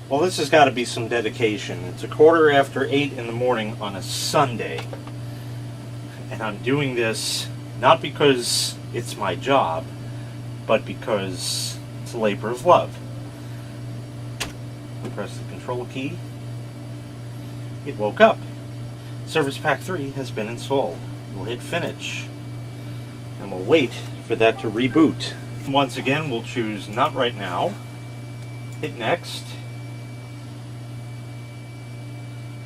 Well, this has got to be some dedication. It's 8:15 in the morning on a Sunday. And I'm doing this not because it's my job, but because it's a labor of love. Press the control key. It woke up. Service Pack 3 has been installed. We'll hit finish. And we'll wait for that to reboot. Once again, we'll choose not right now. Hit next.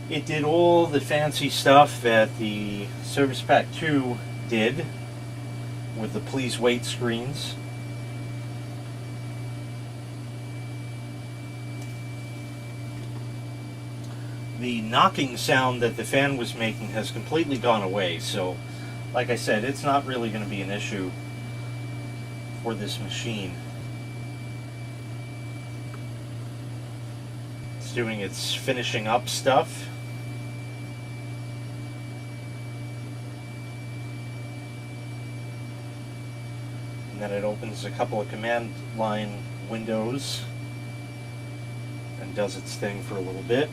It did all the fancy stuff that the Service Pack 2 did with the please wait screens. The knocking sound that the fan was making has completely gone away, so like I said, it's not really going to be an issue for this machine. It's doing its finishing up stuff. And then it opens a couple of command line windows and does its thing for a little bit.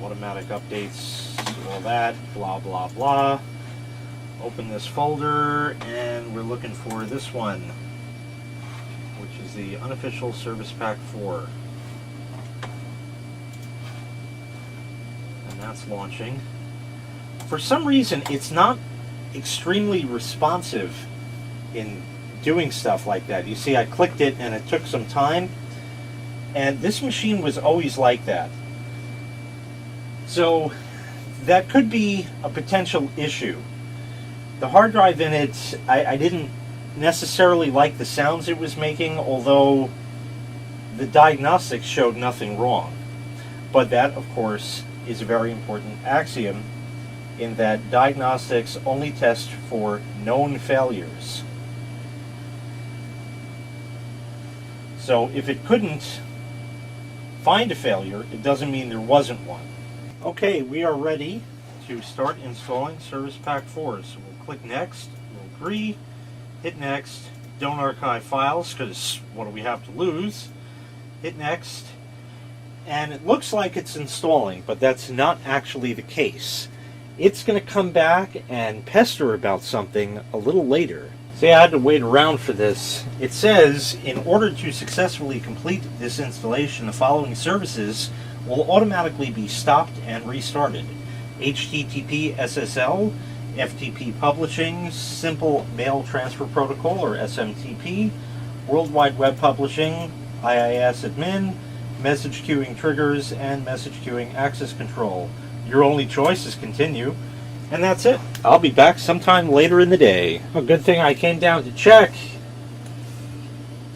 Automatic updates, all that, blah blah blah. Open this folder and we're looking for this one, which is the unofficial Service Pack 4. And that's launching. For some reason, it's not extremely responsive in doing stuff like that. You see, I clicked it and it took some time, and this machine was always like that. So that could be a potential issue. The hard drive in it, I didn't necessarily like the sounds it was making, although the diagnostics showed nothing wrong. But that, of course, is a very important axiom in that diagnostics only test for known failures. So if it couldn't find a failure, it doesn't mean there wasn't one. Okay, we are ready to start installing Service Pack 4. So we'll click Next, we'll agree, hit Next, don't archive files, because what do we have to lose? Hit Next, and it looks like it's installing, but that's not actually the case. It's going to come back and pester about something a little later. See, I had to wait around for this. It says, in order to successfully complete this installation, the following services will automatically be stopped and restarted. HTTP SSL, FTP Publishing, Simple Mail Transfer Protocol or SMTP, World Wide Web Publishing, IIS Admin, Message Queuing Triggers, and Message Queuing Access Control. Your only choice is continue, and that's it. I'll be back sometime later in the day. A good thing I came down to check.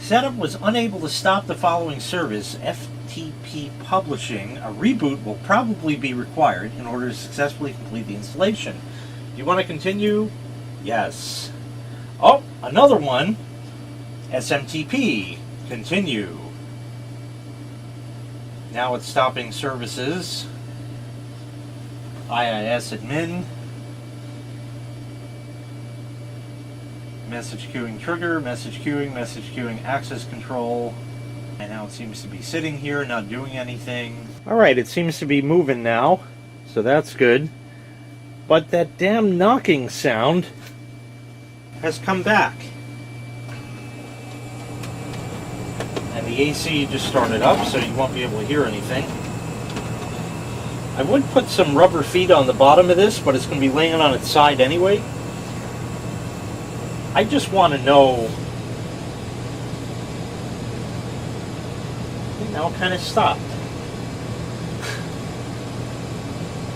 Setup was unable to stop the following service, FTP Publishing. A reboot will probably be required in order to successfully complete the installation. You want to continue? Yes. Oh, another one. SMTP. Continue. Now it's stopping services. IIS Admin. Message Queuing Trigger, Message Queuing Access Control. And now it seems to be sitting here, not doing anything. Alright, it seems to be moving now, so that's good. But that damn knocking sound has come back. And the AC just started up, so you won't be able to hear anything. I would put some rubber feet on the bottom of this, but it's going to be laying on its side anyway. I just want to know. It now kind of stopped.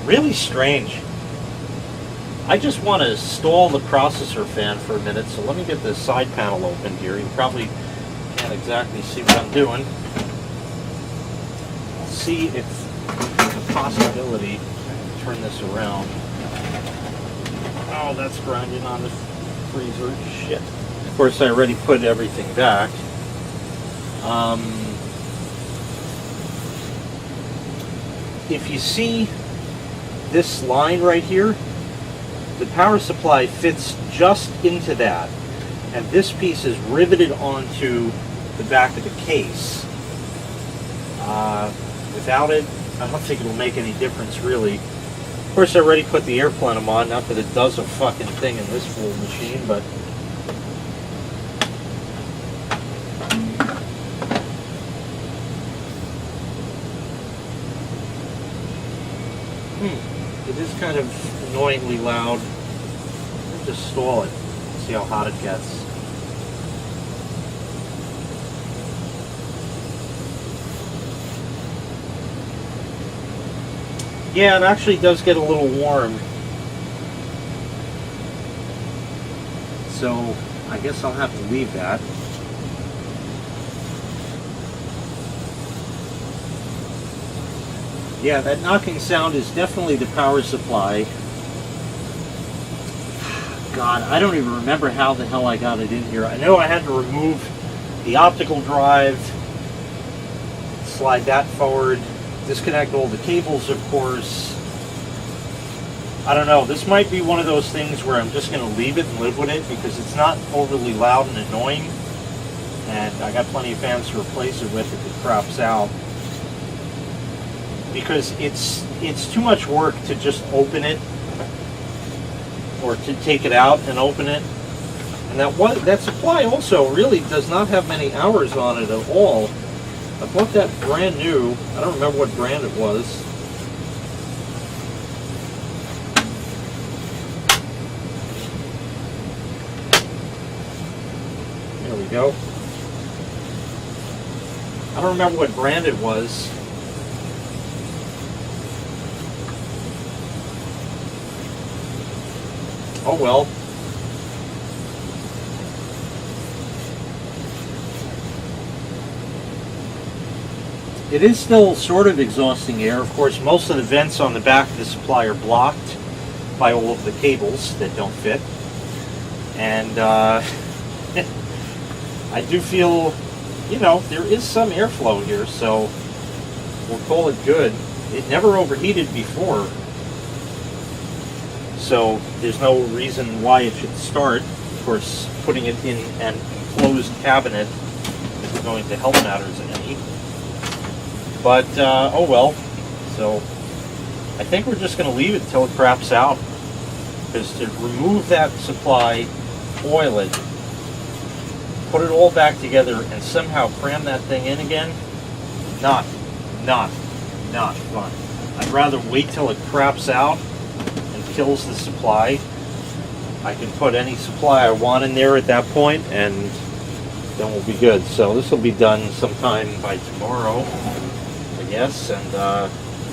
Really strange. I just want to stall the processor fan for a minute, so let me get the side panel open here. You probably can't exactly see what I'm doing. I'll see if there's a possibility I can turn this around. Oh, that's grinding on the freezer. Shit. Of course, I already put everything back. If you see this line right here, the power supply fits just into that, and this piece is riveted onto the back of the case. Without it, I don't think it'll make any difference really. Of course, I already put the air plenum on, not that it does a fucking thing in this full machine, but it is kind of annoyingly loud. I'll just stall it, see how hot it gets. Yeah, it actually does get a little warm. So I guess I'll have to leave that. Yeah, that knocking sound is definitely the power supply. God, I don't even remember how the hell I got it in here. I know I had to remove the optical drive, slide that forward, disconnect all the cables, of course. I don't know, this might be one of those things where I'm just going to leave it and live with it because it's not overly loud and annoying, and I got plenty of fans to replace it with if it craps out, because it's too much work to just open it or to take it out and open it. And that supply also really does not have many hours on it at all. I bought that brand new. I don't remember what brand it was. There we go. I don't remember what brand it was. Oh well. It is still sort of exhausting air. Of course, most of the vents on the back of the supply are blocked by all of the cables that don't fit. And I do feel, you know, there is some airflow here, so we'll call it good. It never overheated before, so there's no reason why it should start. Of course, putting it in an enclosed cabinet isn't going to help matters any. But, oh well. So, I think we're just going to leave it until it craps out. Because to remove that supply, oil it, put it all back together, and somehow cram that thing in again, not fun. I'd rather wait till it craps out and kills the supply. I can put any supply I want in there at that point, and then we'll be good. So this will be done sometime by tomorrow, I guess, and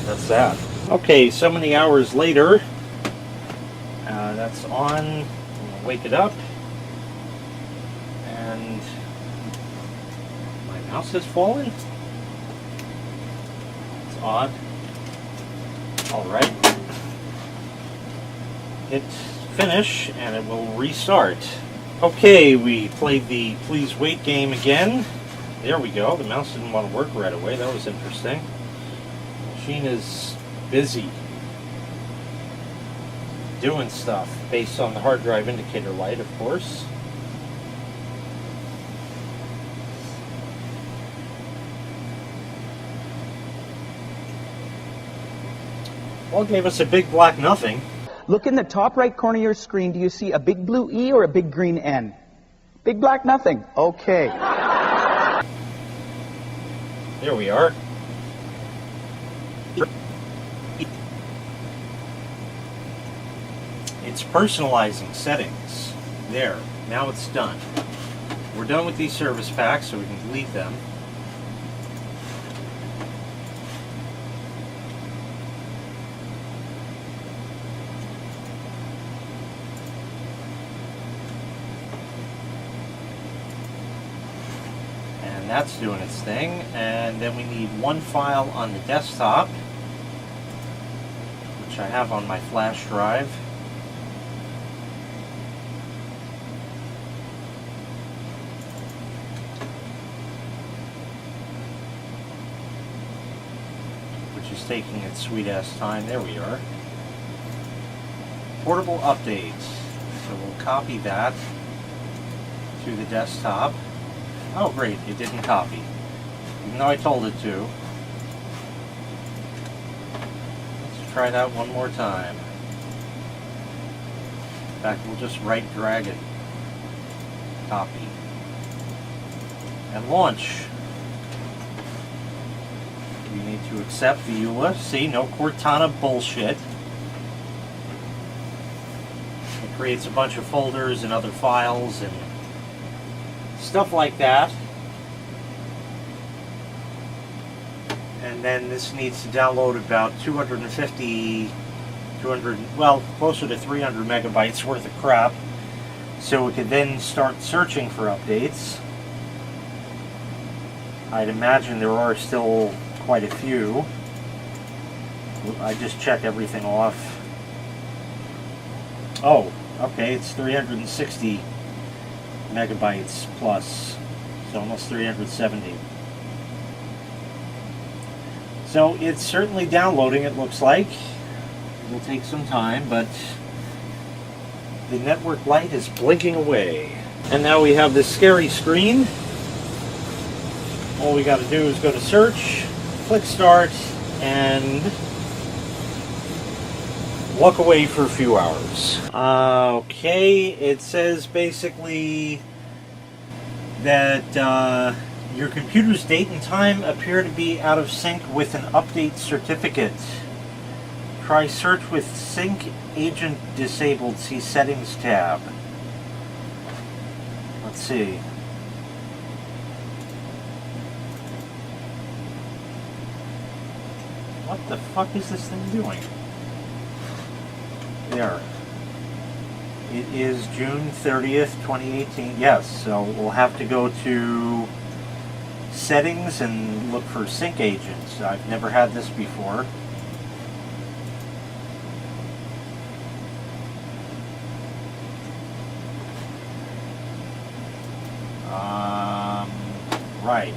that's that. Okay, so many hours later, that's on. I'm gonna wake it up, and my mouse has fallen. It's odd. All right, hit finish, and it will restart. Okay, we played the please wait game again. There we go. The mouse didn't want to work right away. That was interesting. The machine is busy doing stuff based on the hard drive indicator light, of course. Well, it gave us a big black nothing. Look in the top right corner of your screen. Do you see a big blue E or a big green N? Big black nothing. Okay. There we are. It's personalizing settings. There. Now it's done. We're done with these service packs, so we can delete them. And that's doing its thing. And then we need one file on the desktop, which I have on my flash drive. Is taking its sweet ass time. There we are. Portable updates. So we'll copy that to the desktop. Oh great, it didn't copy. Even though I told it to. try that one more time. In fact, we'll just right drag it, copy, and launch. We need to accept the EULA. See, no Cortana bullshit. It creates a bunch of folders and other files and stuff like that. And then this needs to download about 200, well, closer to 300 megabytes worth of crap. So we could then start searching for updates. I'd imagine there are still quite a few. I just check everything off. Oh, okay, it's 360 megabytes plus, so almost 370. So it's certainly downloading, it looks like. It'll take some time, but the network light is blinking away. And now we have this scary screen. All we got to do is go to search, click start, and walk away for a few hours. Okay, it says basically that your computer's date and time appear to be out of sync with an update certificate. Try search with sync agent disabled. See settings tab. Let's see. What the fuck is this thing doing? There. It is June 30th, 2018. Yes, so we'll have to go to settings and look for sync agents. I've never had this before. Right.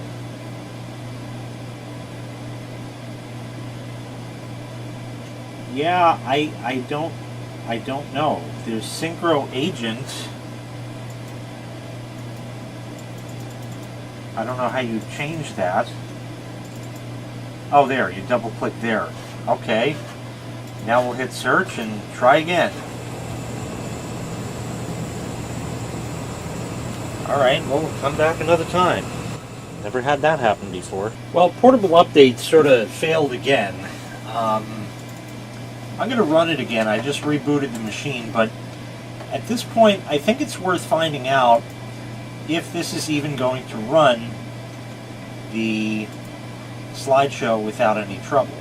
Yeah, I don't know. There's Synchro Agent. I don't know how you change that. Oh, there, you double click there. Okay. Now we'll hit search and try again. Alright, well, we'll come back another time. Never had that happen before. Well, Portable Update sort of failed again. I'm going to run it again. I just rebooted the machine, but at this point, I think it's worth finding out if this is even going to run the slideshow without any trouble.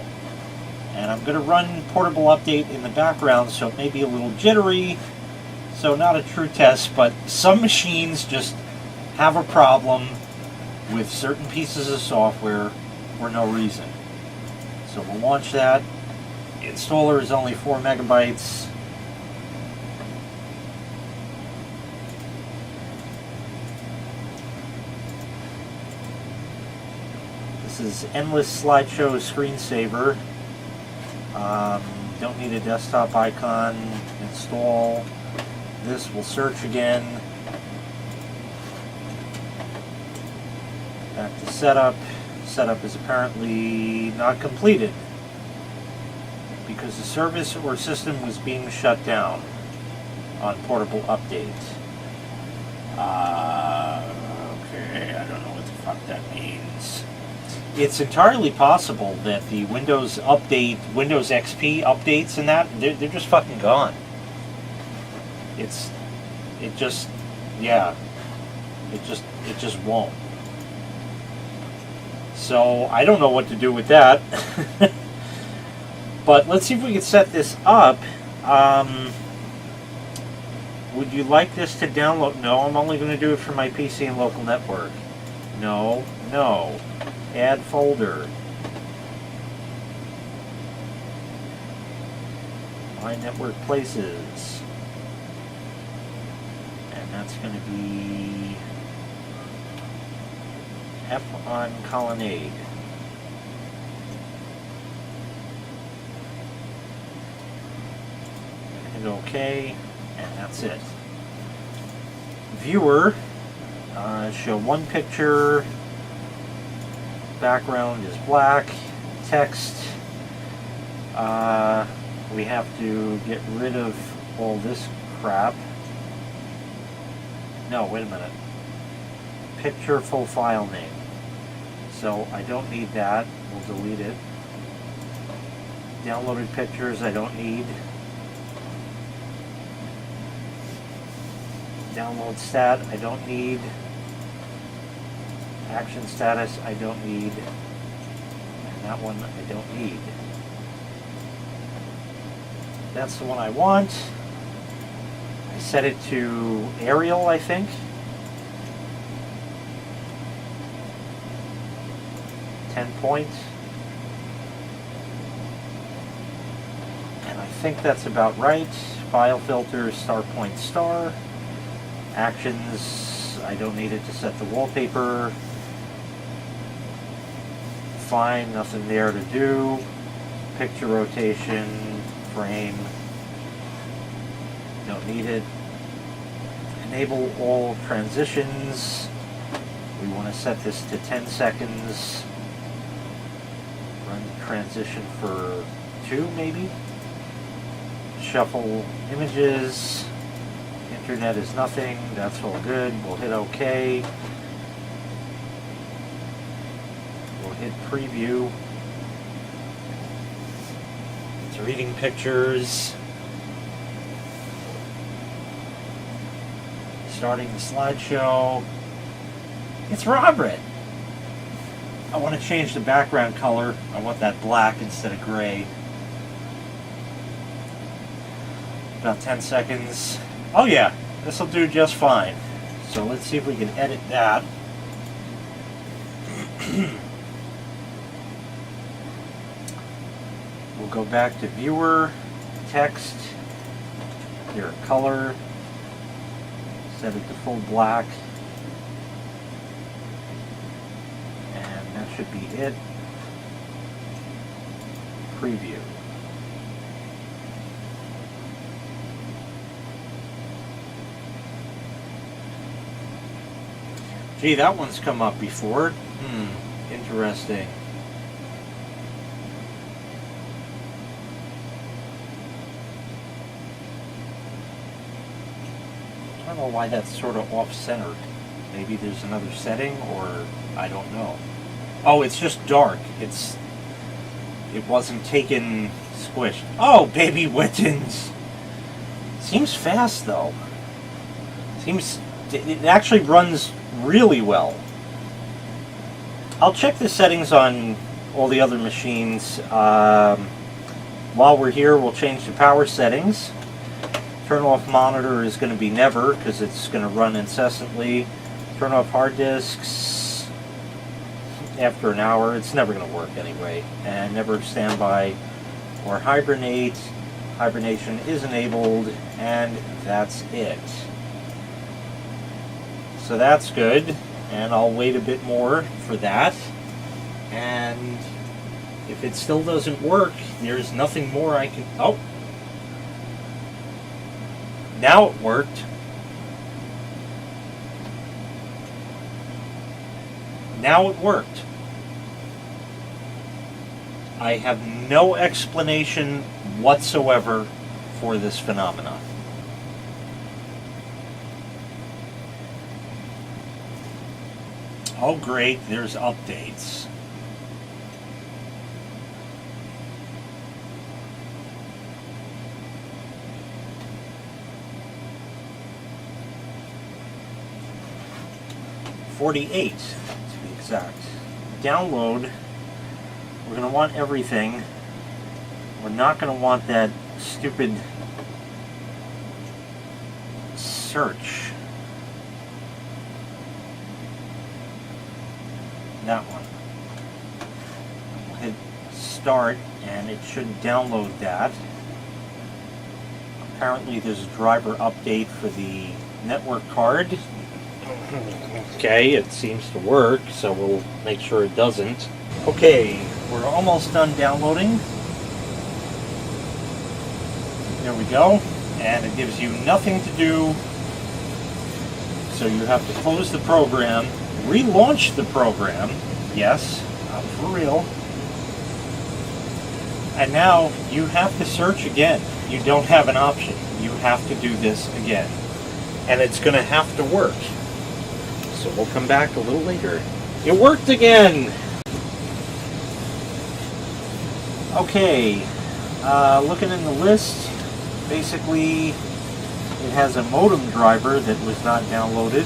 And I'm going to run Portable Update in the background, so it may be a little jittery, so not a true test, but some machines just have a problem with certain pieces of software for no reason. So we'll launch that. The installer is only 4 megabytes. This is Endless Slideshow Screensaver. Don't need a desktop icon. Install. This will search again. Back to setup. Setup is apparently not completed because the service or system was being shut down on Portable Update. Okay, I don't know what the fuck that means. It's entirely possible that the Windows Update, Windows XP updates and that, they're just fucking gone. It just won't. So I don't know what to do with that. But let's see if we can set this up. Would you like this to download? No, I'm only going to do it for my PC and local network. No, no. Add folder. My network places. And that's going to be F on Colonnade. Hit OK, and that's it. Viewer, show one picture, background is black, text We have to get rid of all this crap. No, wait a minute. Picture full file name. So I don't need that. We'll delete it. Downloaded pictures I don't need. Download stat I don't need. Action status I don't need. And that one I don't need. That's the one I want. I set it to Arial, I think. .10. And I think that's about right. File filter, star point star. Actions, I don't need it to set the wallpaper. Fine, nothing there to do. Picture rotation, frame, don't need it. Enable all transitions. We want to set this to 10 seconds. Run transition for 2 maybe. Shuffle images. Internet is nothing. That's all good. We'll hit OK. We'll hit preview. It's reading pictures. Starting the slideshow. It's Robert. I want to change the background color. I want that black instead of gray. About 10 seconds. Oh yeah, this will do just fine. So let's see if we can edit that. We'll go back to viewer, text, here, color, set it to full black, and that should be it. Preview. Gee, that one's come up before. Interesting. I don't know why that's sort of off-centered. Maybe there's another setting, or I don't know. Oh, it's just dark. It wasn't taken squished. Oh, baby Wittens. Seems fast though. It actually runs really well. I'll check the settings on all the other machines. While we're here, we'll change the power settings. Turn off monitor is going to be never, because it's going to run incessantly. Turn off hard disks after an hour. It's never going to work anyway. And never standby or hibernate. Hibernation is enabled, and that's it. So that's good, and I'll wait a bit more for that. And if it still doesn't work, there's nothing more I can... Oh! Now it worked. Now it worked. I have no explanation whatsoever for this phenomenon. Oh great, there's updates. $48 to be exact. Download. We're going to want everything. We're not going to want that stupid search. That one. We'll hit start and it should download that. Apparently there's a driver update for the network card. Okay, it seems to work, so we'll make sure it doesn't. Okay, we're almost done downloading. There we go. And it gives you nothing to do. So you have to close the program, relaunch the program. Yes, for real. And now you have to search again. You don't have an option. You have to do this again. And it's going to have to work. So we'll come back a little later. It worked again! Okay, looking in the list, basically it has a modem driver that was not downloaded.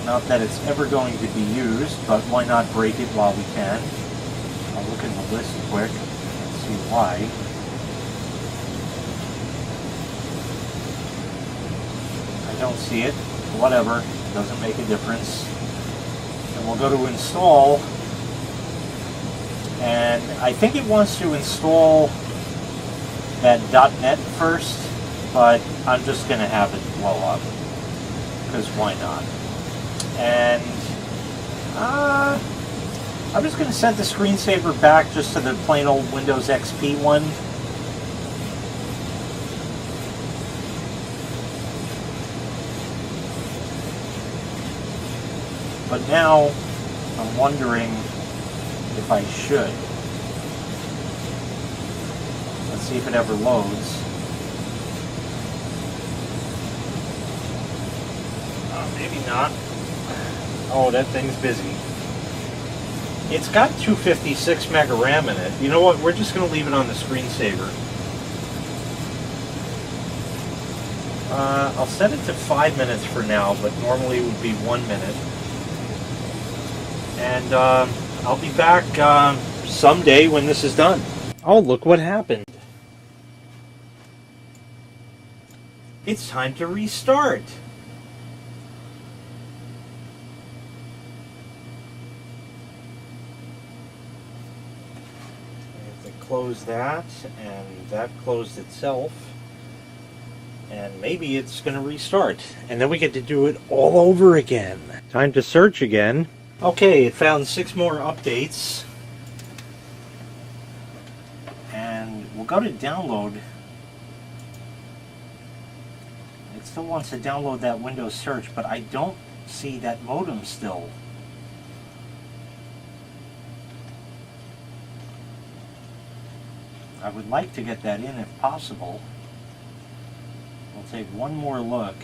Not that it's ever going to be used, but why not break it while we can? I'll look in the list quick and see why. I don't see it. Whatever, doesn't make a difference. And we'll go to install, and I think it wants to install that .NET first, but I'm just going to have it blow up, because why not? And I'm just going to set the screensaver back just to the plain old Windows XP one. But now I'm wondering if I should. Let's see if it ever loads. Maybe not. Oh, that thing's busy. It's got 256 mega RAM in it. You know what? We're just going to leave it on the screensaver. I'll set it to 5 minutes for now, but normally it would be 1 minute. And I'll be back someday when this is done. Oh, look what happened. It's time to restart. Close that, and that closed itself, and maybe it's going to restart, and then we get to do it all over again. Time to search again. Okay, it found 6 more updates, and we'll go to download. It still wants to download that Windows search, but I don't see that modem still. I would like to get that in if possible. We'll take one more look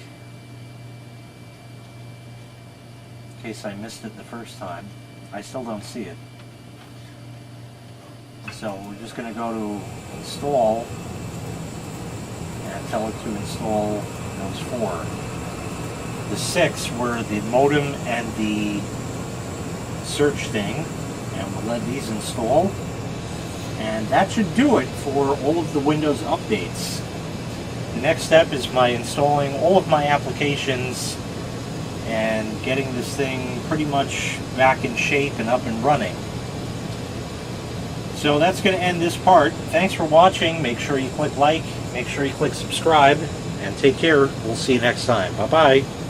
in case I missed it the first time. I still don't see it. So we're just going to go to install and tell it to install those 4. The 6 were the modem and the search thing, and we'll let these install. And that should do it for all of the Windows updates. The next step is my installing all of my applications and getting this thing pretty much back in shape and up and running. So that's going to end this part. Thanks for watching. Make sure you click like, make sure you click subscribe, and take care. We'll see you next time. Bye-bye.